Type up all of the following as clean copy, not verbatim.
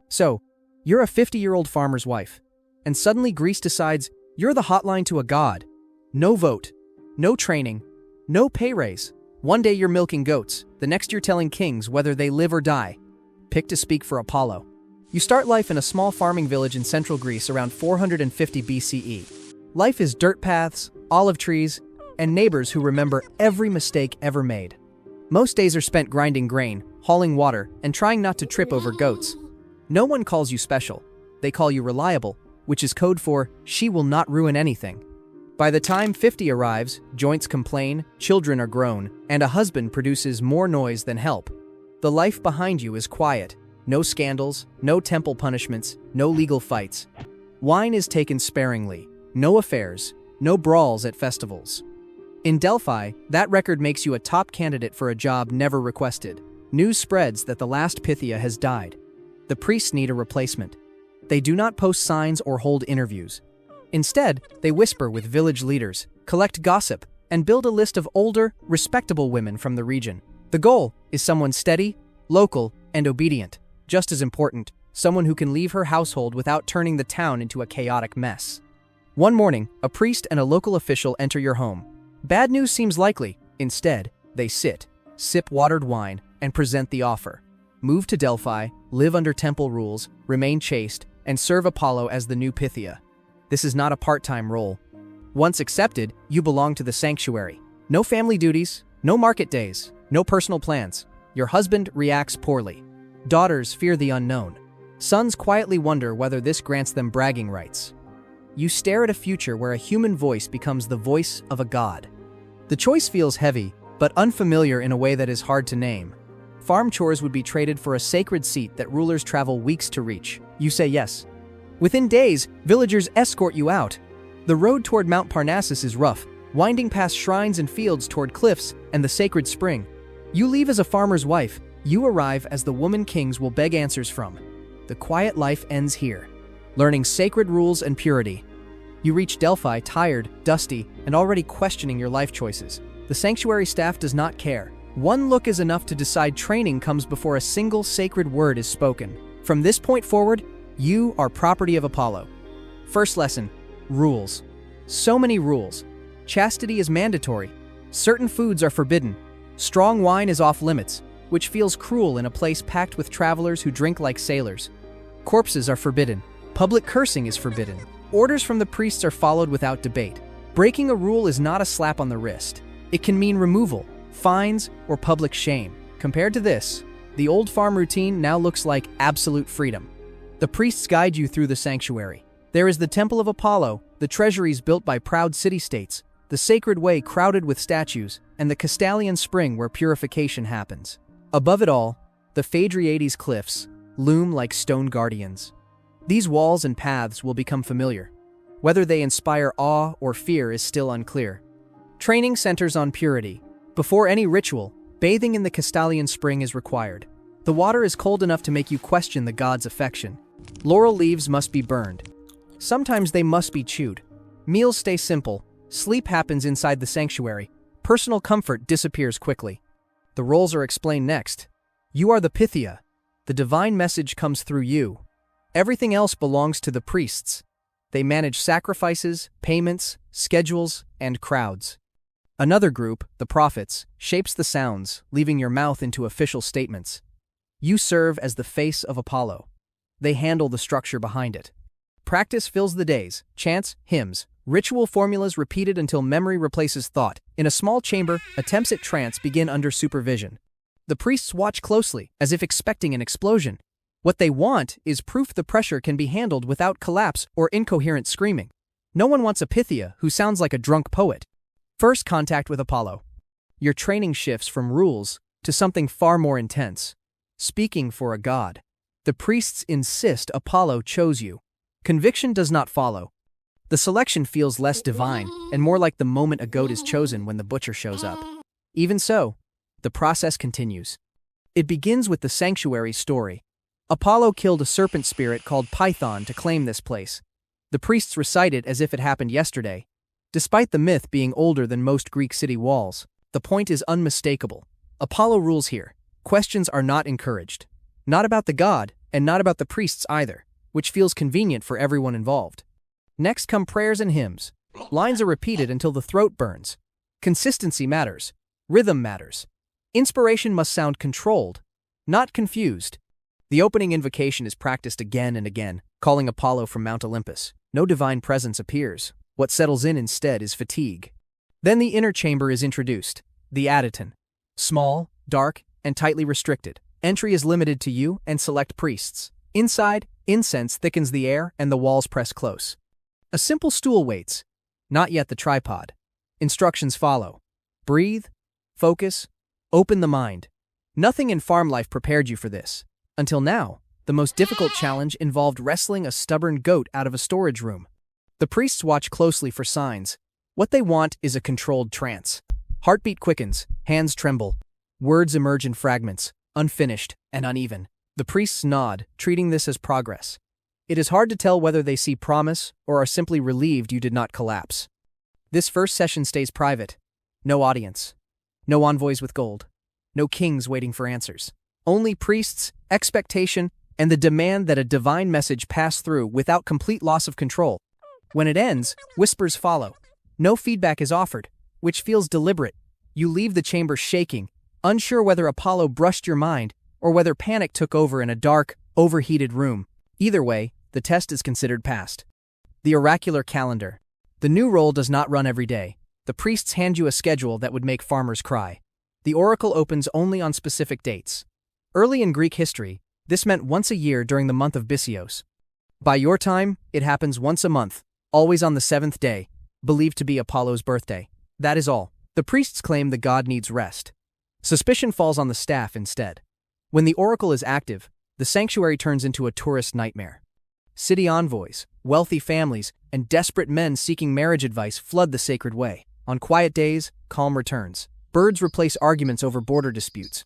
So, you're a 50-year-old farmer's wife, and suddenly Greece decides you're the hotline to a god. No vote, no training, no pay raise. One day you're milking goats, the next you're telling kings whether they live or die. Pick to speak for Apollo. You start life in a small farming village in central Greece around 450 BCE. Life is dirt paths, olive trees, and neighbors who remember every mistake ever made. Most days are spent grinding grain, hauling water, and trying not to trip over goats. No one calls you special. They call you reliable, which is code for she will not ruin anything. By the time 50 arrives, joints complain, children are grown, and a husband produces more noise than help. The life behind you is quiet. No scandals, no temple punishments, no legal fights. Wine is taken sparingly. No affairs, no brawls at festivals. In Delphi, that record makes you a top candidate for a job never requested. News spreads that the last Pythia has died. The priests need a replacement. They do not post signs or hold interviews. Instead, they whisper with village leaders, collect gossip, and build a list of older, respectable women from the region. The goal is someone steady, local, and obedient. Just as important, someone who can leave her household without turning the town into a chaotic mess. One morning, a priest and a local official enter your home. Bad news seems likely. Instead, they sit, sip watered wine, and present the offer. Move to Delphi, live under temple rules, remain chaste, and serve Apollo as the new Pythia. This is not a part-time role. Once accepted, you belong to the sanctuary. No family duties, no market days, no personal plans. Your husband reacts poorly. Daughters fear the unknown. Sons quietly wonder whether this grants them bragging rights. You stare at a future where a human voice becomes the voice of a god. The choice feels heavy, but unfamiliar in a way that is hard to name. Farm chores would be traded for a sacred seat that rulers travel weeks to reach. You say yes. Within days, villagers escort you out. The road toward Mount Parnassus is rough, winding past shrines and fields toward cliffs and the sacred spring. You leave as a farmer's wife. You arrive as the woman kings will beg answers from. The quiet life ends here, learning sacred rules and purity. You reach Delphi tired, dusty, and already questioning your life choices. The sanctuary staff does not care. One look is enough to decide training comes before a single sacred word is spoken. From this point forward, you are property of Apollo. First lesson, rules. So many rules. Chastity is mandatory. Certain foods are forbidden. Strong wine is off limits, which feels cruel in a place packed with travelers who drink like sailors. Corpses are forbidden. Public cursing is forbidden. Orders from the priests are followed without debate. Breaking a rule is not a slap on the wrist. It can mean removal, fines, or public shame. Compared to this, the old farm routine now looks like absolute freedom. The priests guide you through the sanctuary. There is the Temple of Apollo, the treasuries built by proud city-states, the sacred way crowded with statues, and the Castalian spring where purification happens. Above it all, the Phadriades cliffs loom like stone guardians. These walls and paths will become familiar. Whether they inspire awe or fear is still unclear. Training centers on purity. Before any ritual, bathing in the Castalian spring is required. The water is cold enough to make you question the god's affection. Laurel leaves must be burned. Sometimes they must be chewed. Meals stay simple. Sleep happens inside the sanctuary. Personal comfort disappears quickly. The roles are explained next. You are the Pythia. The divine message comes through you. Everything else belongs to the priests. They manage sacrifices, payments, schedules, and crowds. Another group, the prophets, shapes the sounds, leaving your mouth into official statements. You serve as the face of Apollo. They handle the structure behind it. Practice fills the days, chants, hymns, ritual formulas repeated until memory replaces thought. In a small chamber, attempts at trance begin under supervision. The priests watch closely, as if expecting an explosion. What they want is proof the pressure can be handled without collapse or incoherent screaming. No one wants a Pythia who sounds like a drunk poet. First contact with Apollo. Your training shifts from rules to something far more intense. Speaking for a god. The priests insist Apollo chose you. Conviction does not follow. The selection feels less divine and more like the moment a goat is chosen when the butcher shows up. Even so, the process continues. It begins with the sanctuary story. Apollo killed a serpent spirit called Python to claim this place. The priests recite it as if it happened yesterday. Despite the myth being older than most Greek city walls, the point is unmistakable. Apollo rules here. Questions are not encouraged. Not about the god, and not about the priests either, which feels convenient for everyone involved. Next come prayers and hymns. Lines are repeated until the throat burns. Consistency matters. Rhythm matters. Inspiration must sound controlled, not confused. The opening invocation is practiced again and again, calling Apollo from Mount Olympus. No divine presence appears. What settles in instead is fatigue. Then the inner chamber is introduced, the adyton. Small, dark, and tightly restricted. Entry is limited to you and select priests. Inside, incense thickens the air and the walls press close. A simple stool waits, not yet the tripod. Instructions follow. Breathe, focus, open the mind. Nothing in farm life prepared you for this. Until now, the most difficult challenge involved wrestling a stubborn goat out of a storage room. The priests watch closely for signs. What they want is a controlled trance. Heartbeat quickens, hands tremble. Words emerge in fragments, unfinished and uneven. The priests nod, treating this as progress. It is hard to tell whether they see promise or are simply relieved you did not collapse. This first session stays private. No audience. No envoys with gold. No kings waiting for answers. Only priests, expectation, and the demand that a divine message pass through without complete loss of control. When it ends, whispers follow. No feedback is offered, which feels deliberate. You leave the chamber shaking, unsure whether Apollo brushed your mind or whether panic took over in a dark, overheated room. Either way, the test is considered passed. The oracular calendar. The new roll does not run every day. The priests hand you a schedule that would make farmers cry. The oracle opens only on specific dates. Early in Greek history, this meant once a year during the month of Bisios. By your time, it happens once a month, always on the 7th day, believed to be Apollo's birthday. That is all. The priests claim the god needs rest. Suspicion falls on the staff instead. When the oracle is active, the sanctuary turns into a tourist nightmare. City envoys, wealthy families, and desperate men seeking marriage advice flood the sacred way. On quiet days, calm returns. Birds replace arguments over border disputes.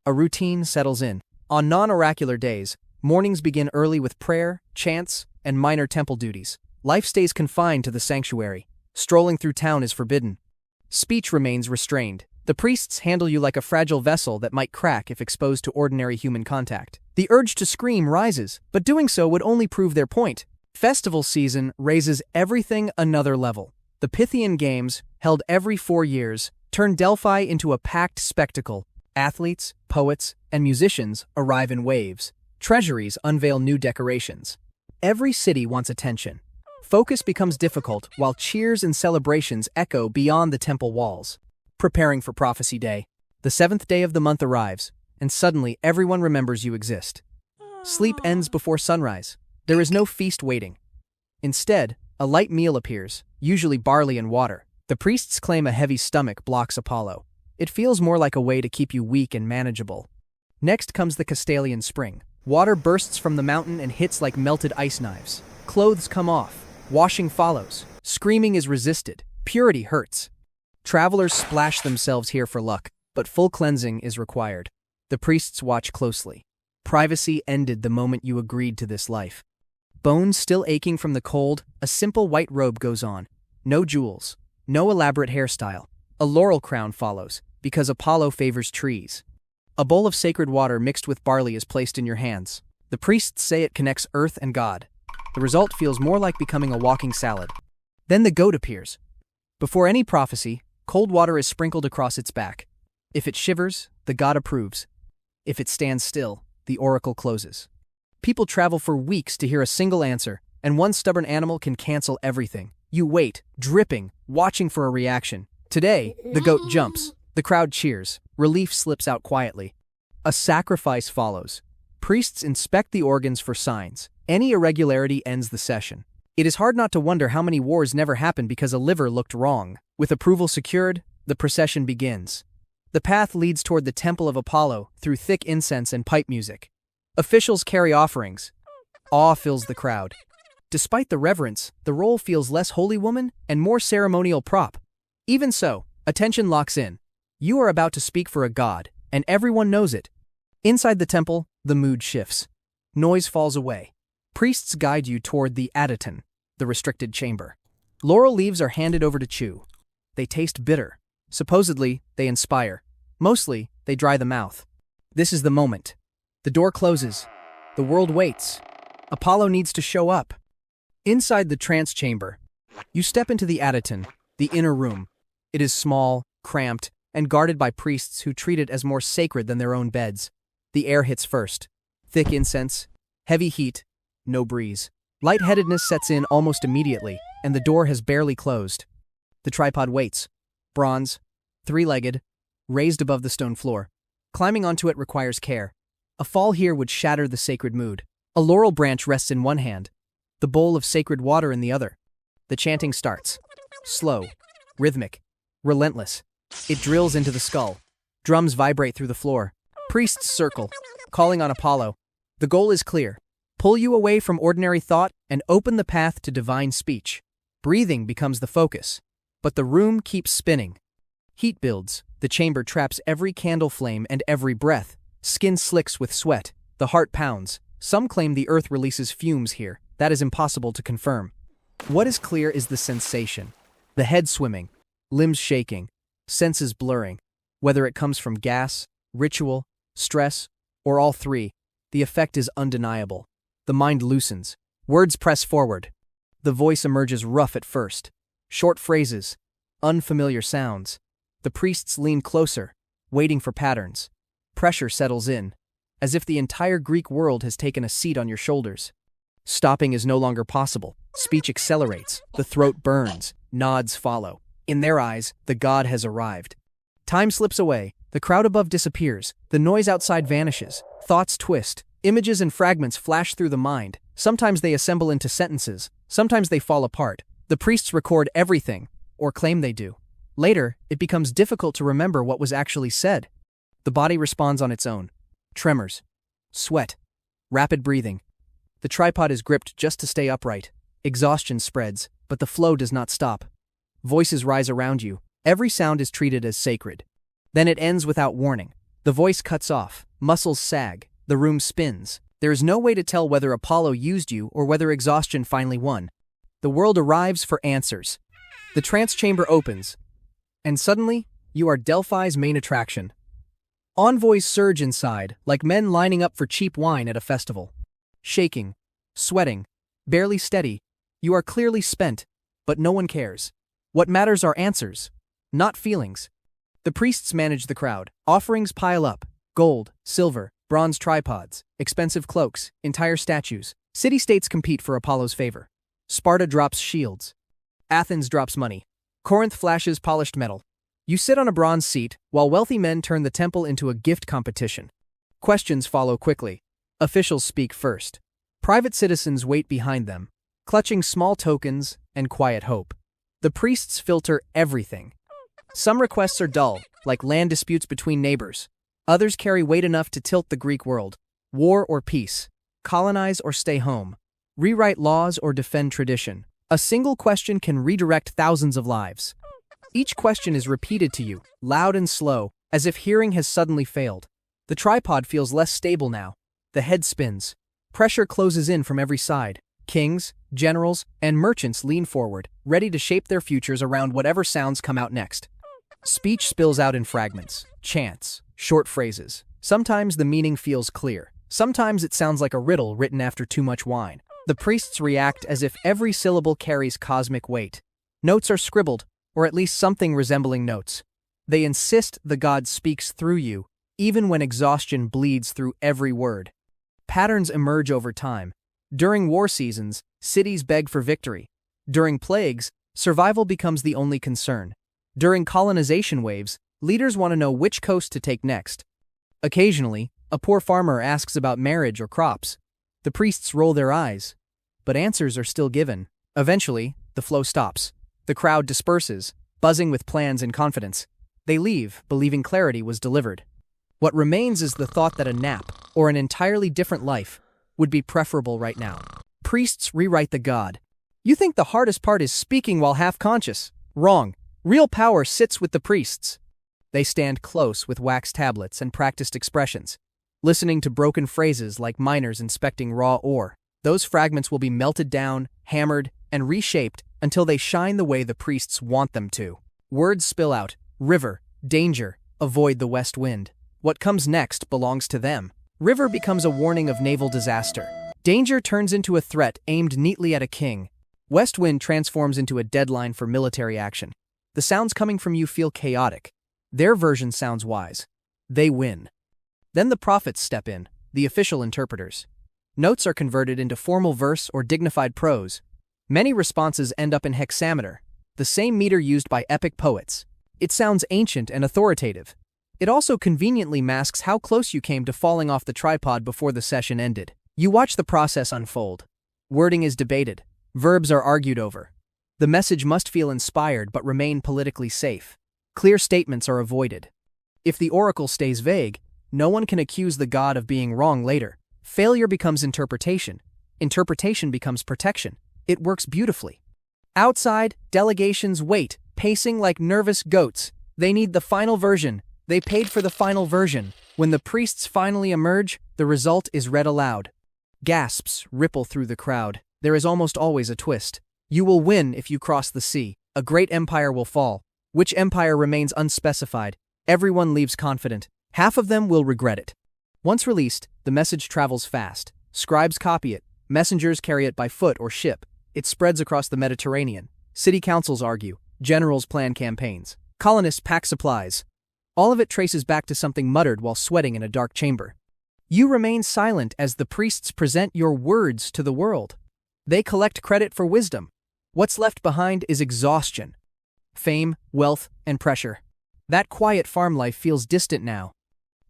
A routine settles in. On non-oracular days, mornings begin early with prayer, chants, and minor temple duties. Life stays confined to the sanctuary. Strolling through town is forbidden. Speech remains restrained. The priests handle you like a fragile vessel that might crack if exposed to ordinary human contact. The urge to scream rises, but doing so would only prove their point. Festival season raises everything another level. The Pythian Games, held every 4 years, turn Delphi into a packed spectacle. Athletes, poets, and musicians arrive in waves. Treasuries unveil new decorations. Every city wants attention. Focus becomes difficult while cheers and celebrations echo beyond the temple walls. Preparing for Prophecy Day. The 7th day of the month arrives, and suddenly everyone remembers you exist. Sleep ends before sunrise. There is no feast waiting. Instead, a light meal appears, usually barley and water. The priests claim a heavy stomach blocks Apollo. It feels more like a way to keep you weak and manageable. Next comes the Castalian spring. Water bursts from the mountain and hits like melted ice knives. Clothes come off. Washing follows. Screaming is resisted. Purity hurts. Travelers splash themselves here for luck, but full cleansing is required. The priests watch closely. Privacy ended the moment you agreed to this life. Bones still aching from the cold, a simple white robe goes on. No jewels. No elaborate hairstyle. A laurel crown follows, because Apollo favors trees. A bowl of sacred water mixed with barley is placed in your hands. The priests say it connects earth and God. The result feels more like becoming a walking salad. Then the goat appears. Before any prophecy, cold water is sprinkled across its back. If it shivers, the god approves. If it stands still, the oracle closes. People travel for weeks to hear a single answer, and one stubborn animal can cancel everything. You wait, dripping, watching for a reaction. Today, the goat jumps. The crowd cheers. Relief slips out quietly. A sacrifice follows. Priests inspect the organs for signs. Any irregularity ends the session. It is hard not to wonder how many wars never happened because a liver looked wrong. With approval secured, the procession begins. The path leads toward the temple of Apollo through thick incense and pipe music. Officials carry offerings. Awe fills the crowd. Despite the reverence, the role feels less holy woman and more ceremonial prop. Even so, attention locks in. You are about to speak for a god, and everyone knows it. Inside the temple, the mood shifts. Noise falls away. Priests guide you toward the adyton, the restricted chamber. Laurel leaves are handed over to chew. They taste bitter. Supposedly, they inspire. Mostly, they dry the mouth. This is the moment. The door closes. The The world waits. Apollo needs to show up. Inside the trance chamber, you step into the adyton, the inner room. It is small, cramped, and guarded by priests who treat it as more sacred than their own beds. The air hits first. Thick incense, heavy heat, no breeze. Lightheadedness sets in almost immediately, and the door has barely closed. The tripod waits. Bronze, three-legged, raised above the stone floor. Climbing onto it requires care. A fall here would shatter the sacred mood. A laurel branch rests in one hand, the bowl of sacred water in the other. The chanting starts. Slow, rhythmic, relentless. It drills into the skull. Drums vibrate through the floor. Priests circle, calling on Apollo. The goal is clear. Pull you away from ordinary thought and open the path to divine speech. Breathing becomes the focus. But the room keeps spinning. Heat builds. The chamber traps every candle flame and every breath. Skin slicks with sweat. The heart pounds. Some claim the earth releases fumes here. That is impossible to confirm. What is clear is the sensation. The head swimming, limbs shaking, senses blurring. Whether it comes from gas, ritual, stress, or all three, the effect is undeniable. The mind loosens. Words press forward. The voice emerges rough at first. Short phrases, unfamiliar sounds. The priests lean closer, waiting for patterns. Pressure settles in, as if the entire Greek world has taken a seat on your shoulders. Stopping is no longer possible. Speech accelerates. The throat burns. Nods follow. In their eyes, the god has arrived. Time slips away. The crowd above disappears. The noise outside vanishes. Thoughts twist. Images and fragments flash through the mind. Sometimes they assemble into sentences. Sometimes they fall apart. The priests record everything, or claim they do. Later, it becomes difficult to remember what was actually said. The body responds on its own. Tremors. Sweat. Rapid breathing. The tripod is gripped just to stay upright. Exhaustion spreads, but the flow does not stop. Voices rise around you. Every sound is treated as sacred. Then it ends without warning. The voice cuts off. Muscles sag. The room spins. There is no way to tell whether Apollo used you or whether exhaustion finally won. The world arrives for answers. The trance chamber opens, and suddenly, you are Delphi's main attraction. Envoys surge inside, like men lining up for cheap wine at a festival. Shaking, sweating, barely steady, you are clearly spent, but no one cares. What matters are answers, not feelings. The priests manage the crowd. Offerings pile up. Gold, silver, bronze tripods, expensive cloaks, entire statues. City-states compete for Apollo's favor. Sparta drops shields. Athens drops money. Corinth flashes polished metal. You sit on a bronze seat, while wealthy men turn the temple into a gift competition. Questions follow quickly. Officials speak first. Private citizens wait behind them, clutching small tokens and quiet hope. The priests filter everything. Some requests are dull, like land disputes between neighbors. Others carry weight enough to tilt the Greek world. War or peace, colonize or stay home, rewrite laws or defend tradition. A single question can redirect thousands of lives. Each question is repeated to you, loud and slow, as if hearing has suddenly failed. The tripod feels less stable now. The head spins. Pressure closes in from every side. Kings, generals, and merchants lean forward, ready to shape their futures around whatever sounds come out next. Speech spills out in fragments, chants, short phrases. Sometimes the meaning feels clear. Sometimes it sounds like a riddle written after too much wine. The priests react as if every syllable carries cosmic weight. Notes are scribbled, or at least something resembling notes. They insist the god speaks through you, even when exhaustion bleeds through every word. Patterns emerge over time. During war seasons, cities beg for victory. During plagues, survival becomes the only concern. During colonization waves, leaders want to know which coast to take next. Occasionally, a poor farmer asks about marriage or crops. The priests roll their eyes, but answers are still given. Eventually, the flow stops. The crowd disperses, buzzing with plans and confidence. They leave, believing clarity was delivered. What remains is the thought that a nap, or an entirely different life, would be preferable right now. Priests rewrite the god. You think the hardest part is speaking while half-conscious. Wrong. Real power sits with the priests. They stand close with wax tablets and practiced expressions, listening to broken phrases like miners inspecting raw ore. Those fragments will be melted down, hammered, and reshaped until they shine the way the priests want them to. Words spill out. River, danger, avoid the west wind. What comes next belongs to them. River becomes a warning of naval disaster. Danger turns into a threat aimed neatly at a king. West wind transforms into a deadline for military action. The sounds coming from you feel chaotic. Their version sounds wise. They win. Then the prophets step in, the official interpreters. Notes are converted into formal verse or dignified prose. Many responses end up in hexameter, the same meter used by epic poets. It sounds ancient and authoritative. It also conveniently masks how close you came to falling off the tripod before the session ended. You watch the process unfold. Wording is debated. Verbs are argued over. The message must feel inspired but remain politically safe. Clear statements are avoided. If the oracle stays vague, no one can accuse the god of being wrong later. Failure becomes interpretation. Interpretation becomes protection. It works beautifully. Outside, delegations wait, pacing like nervous goats. They need the final version. They paid for the final version. When the priests finally emerge, the result is read aloud. Gasps ripple through the crowd. There is almost always a twist. You will win if you cross the sea. A great empire will fall. Which empire remains unspecified? Everyone leaves confident. Half of them will regret it. Once released, the message travels fast. Scribes copy it. Messengers carry it by foot or ship. It spreads across the Mediterranean. City councils argue. Generals plan campaigns. Colonists pack supplies. All of it traces back to something muttered while sweating in a dark chamber. You remain silent as the priests present your words to the world. They collect credit for wisdom. What's left behind is exhaustion. Fame, wealth, and pressure. That quiet farm life feels distant now.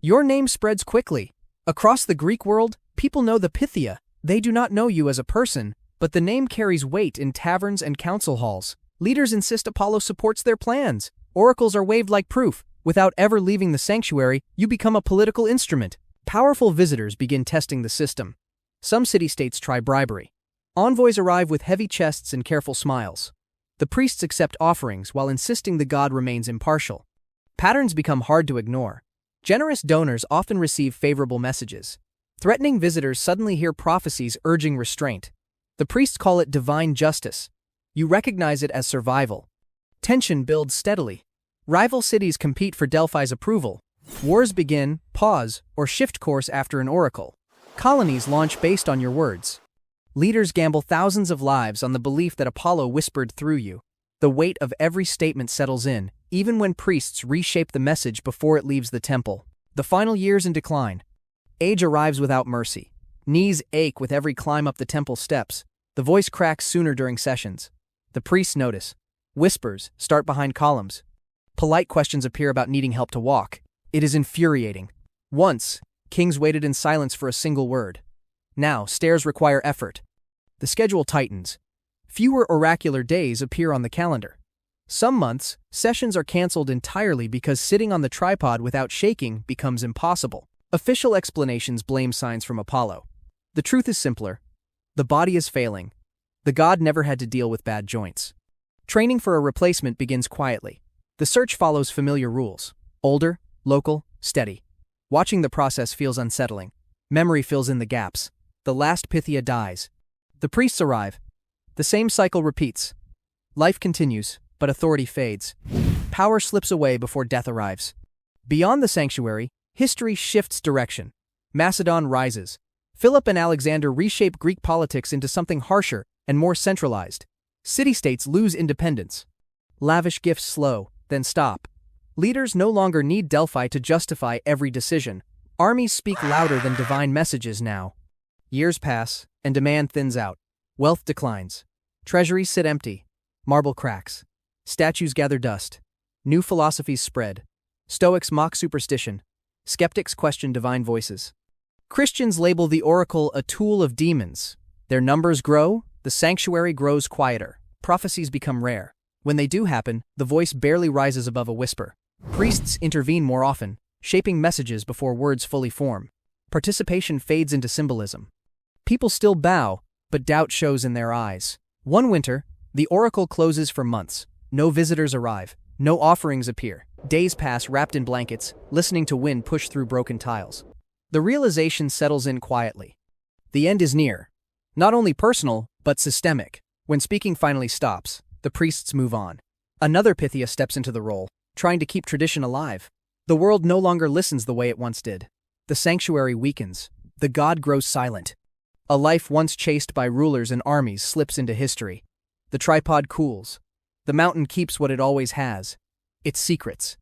Your name spreads quickly. Across the Greek world, people know the Pythia. They do not know you as a person, but the name carries weight in taverns and council halls. Leaders insist Apollo supports their plans. Oracles are waved like proof. Without ever leaving the sanctuary, you become a political instrument. Powerful visitors begin testing the system. Some city-states try bribery. Envoys arrive with heavy chests and careful smiles. The priests accept offerings while insisting the god remains impartial. Patterns become hard to ignore. Generous donors often receive favorable messages. Threatening visitors suddenly hear prophecies urging restraint. The priests call it divine justice. You recognize it as survival. Tension builds steadily. Rival cities compete for Delphi's approval. Wars begin, pause, or shift course after an oracle. Colonies launch based on your words. Leaders gamble thousands of lives on the belief that Apollo whispered through you. The weight of every statement settles in, even when priests reshape the message before it leaves the temple. The final years in decline. Age arrives without mercy. Knees ache with every climb up the temple steps. The voice cracks sooner during sessions. The priests notice. Whispers start behind columns. Polite questions appear about needing help to walk. It is infuriating. Once, kings waited in silence for a single word. Now, stairs require effort. The schedule tightens. Fewer oracular days appear on the calendar. Some months, sessions are canceled entirely because sitting on the tripod without shaking becomes impossible. Official explanations blame signs from Apollo. The truth is simpler. The body is failing. The god never had to deal with bad joints. Training for a replacement begins quietly. The search follows familiar rules. Older, local, steady. Watching the process feels unsettling. Memory fills in the gaps. The last Pythia dies. The priests arrive. The same cycle repeats. Life continues, but authority fades. Power slips away before death arrives. Beyond the sanctuary, history shifts direction. Macedon rises. Philip and Alexander reshape Greek politics into something harsher and more centralized. City-states lose independence. Lavish gifts slow, then stop. Leaders no longer need Delphi to justify every decision. Armies speak louder than divine messages now. Years pass, and demand thins out. Wealth declines. Treasuries sit empty. Marble cracks. Statues gather dust. New philosophies spread. Stoics mock superstition. Skeptics question divine voices. Christians label the oracle a tool of demons. Their numbers grow, the sanctuary grows quieter. Prophecies become rare. When they do happen, the voice barely rises above a whisper. Priests intervene more often, shaping messages before words fully form. Participation fades into symbolism. People still bow, but doubt shows in their eyes. One winter, the oracle closes for months. No visitors arrive. No offerings appear. Days pass wrapped in blankets, listening to wind push through broken tiles. The realization settles in quietly. The end is near. Not only personal, but systemic. When speaking finally stops, the priests move on. Another Pythia steps into the role, trying to keep tradition alive. The world no longer listens the way it once did. The sanctuary weakens. The god grows silent. A life once chased by rulers and armies slips into history. The tripod cools. The mountain keeps what it always has: its secrets.